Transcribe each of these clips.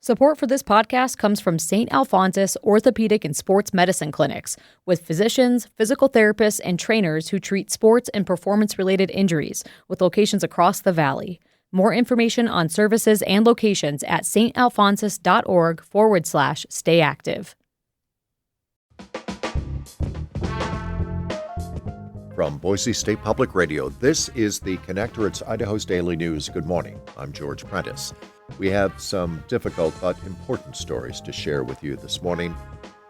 Support for this podcast comes from St. Alphonsus Orthopedic and Sports Medicine Clinics, with physicians, physical therapists, and trainers who treat sports and performance-related injuries, with locations across the valley. More information on services and locations at stalphonsus.org/stayactive. From Boise State Public Radio, this is the Connector. It's Idaho's Daily News. Good morning. I'm George Prentice. We have some difficult but important stories to share with you this morning.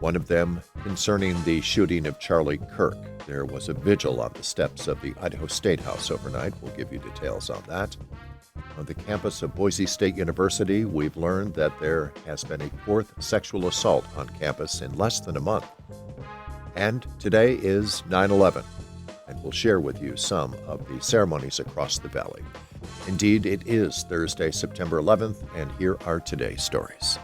One of them concerning the shooting of Charlie Kirk. There was a vigil on the steps of the Idaho Statehouse overnight. We'll give you details on that. On the campus of Boise State University, we've learned that there has been a fourth sexual assault on campus in less than a month. And today is 9/11, and we'll share with you some of the ceremonies across the valley. Indeed, it is Thursday, September 11th, and here are today's stories.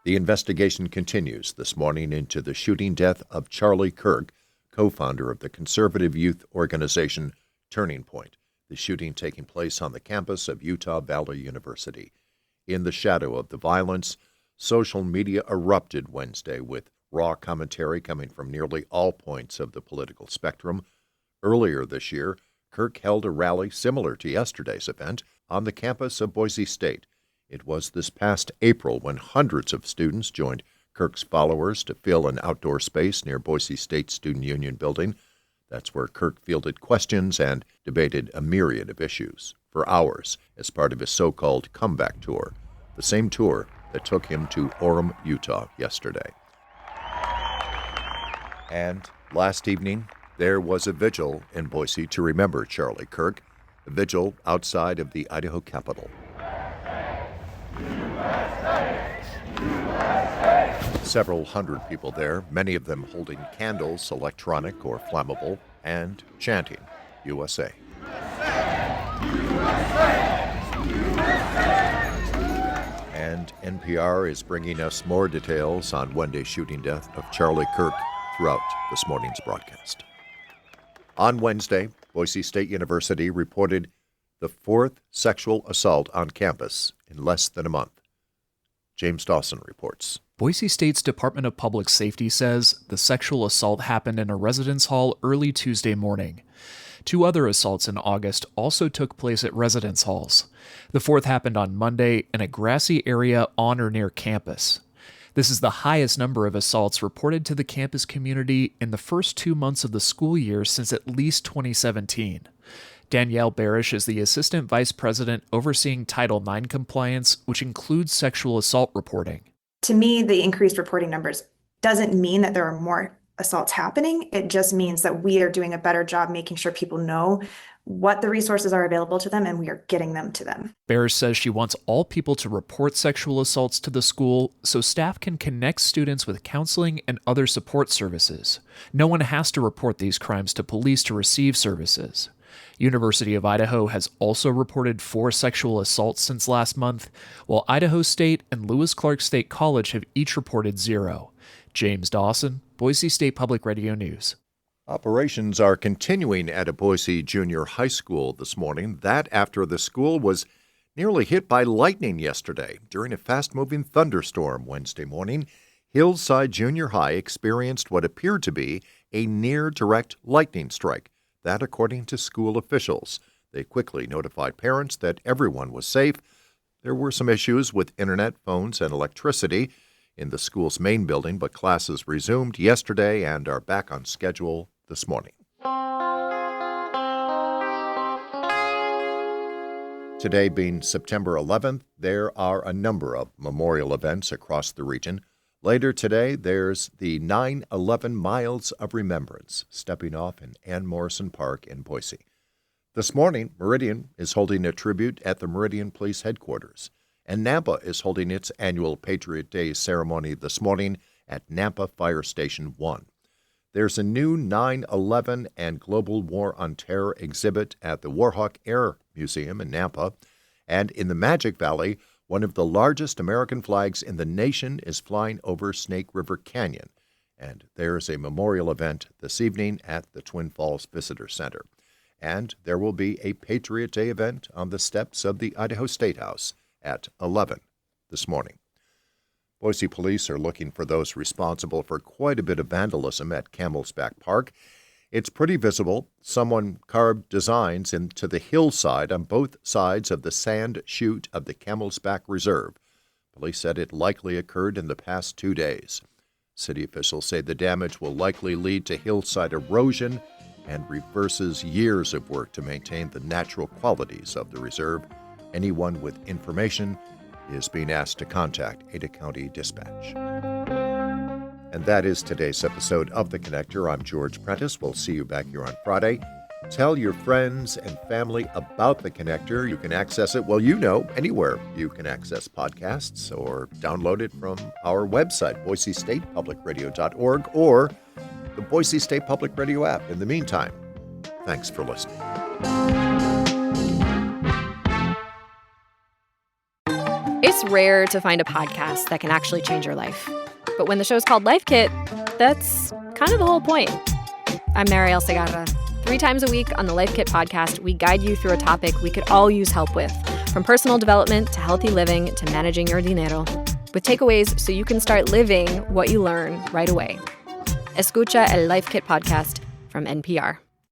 The investigation continues this morning into the shooting death of Charlie Kirk, co-founder of the conservative youth organization Turning Point, the shooting taking place on the campus of Utah Valley University. In the shadow of the violence, social media erupted Wednesday with raw commentary coming from nearly all points of the political spectrum. Earlier this year, Kirk held a rally similar to yesterday's event on the campus of Boise State. It was this past April when hundreds of students joined Kirk's followers to fill an outdoor space near Boise State Student Union building. That's where Kirk fielded questions and debated a myriad of issues for hours as part of his so-called comeback tour, the same tour that took him to Orem, Utah yesterday. And last evening, there was a vigil in Boise to remember Charlie Kirk, a vigil outside of the Idaho Capitol. Several hundred people there, many of them holding candles, electronic or flammable, and chanting, USA. And NPR is bringing us more details on Wednesday's shooting death of Charlie Kirk throughout this morning's broadcast. On Wednesday, Boise State University reported the fourth sexual assault on campus in less than a month. James Dawson reports. Boise State's Department of Public Safety says the sexual assault happened in a residence hall early Tuesday morning. 2 other assaults in August also took place at residence halls. The fourth happened on Monday in a grassy area on or near campus. This is the highest number of assaults reported to the campus community in the first 2 months of the school year since at least 2017. Danielle Barish is the Assistant Vice President overseeing Title IX compliance, which includes sexual assault reporting. To me, the increased reporting numbers doesn't mean that there are more assaults happening. It just means that we are doing a better job making sure people know what the resources are available to them, and we are getting them to them. Barish says she wants all people to report sexual assaults to the school so staff can connect students with counseling and other support services. No one has to report these crimes to police to receive services. University of Idaho has also reported 4 sexual assaults since last month, while Idaho State and Lewis Clark State College have each reported 0. James Dawson, Boise State Public Radio News. Operations are continuing at a Boise junior high school this morning. That after the school was nearly hit by lightning yesterday during a fast-moving thunderstorm Wednesday morning. Hillside Junior High experienced what appeared to be a near-direct lightning strike. That according to school officials. They quickly notified parents that everyone was safe. There were some issues with internet, phones, and electricity in the school's main building, but classes resumed yesterday and are back on schedule this morning. Today being September 11th, there are a number of memorial events across the region. Later today, there's the 9/11 Miles of Remembrance, stepping off in Ann Morrison Park in Boise. This morning, Meridian is holding a tribute at the Meridian Police Headquarters, and Nampa is holding its annual Patriot Day ceremony this morning at Nampa Fire Station 1. There's a new 9/11 and Global War on Terror exhibit at the Warhawk Air Museum in Nampa. And in the Magic Valley, one of the largest American flags in the nation is flying over Snake River Canyon. And there's a memorial event this evening at the Twin Falls Visitor Center. And there will be a Patriot Day event on the steps of the Idaho Statehouse at 11 this morning. Boise police are looking for those responsible for quite a bit of vandalism at Camel's Back Park. It's pretty visible. Someone carved designs into the hillside on both sides of the sand chute of the Camel's Back Reserve. Police said it likely occurred in the past 2 days. City officials say the damage will likely lead to hillside erosion and reverses years of work to maintain the natural qualities of the reserve. Anyone with information is being asked to contact Ada County Dispatch. And that is today's episode of The Connector. I'm George Prentice. We'll see you back here on Friday. Tell your friends and family about The Connector. You can access it, anywhere you can access podcasts or download it from our website, boisestatepublicradio.org, or the Boise State Public Radio app. In the meantime, thanks for listening. It's rare to find a podcast that can actually change your life. But when the show's called Life Kit, that's kind of the whole point. I'm Mariel Segarra. 3 times a week on the Life Kit podcast, we guide you through a topic we could all use help with, from personal development to healthy living to managing your dinero, with takeaways so you can start living what you learn right away. Escucha el Life Kit podcast from NPR.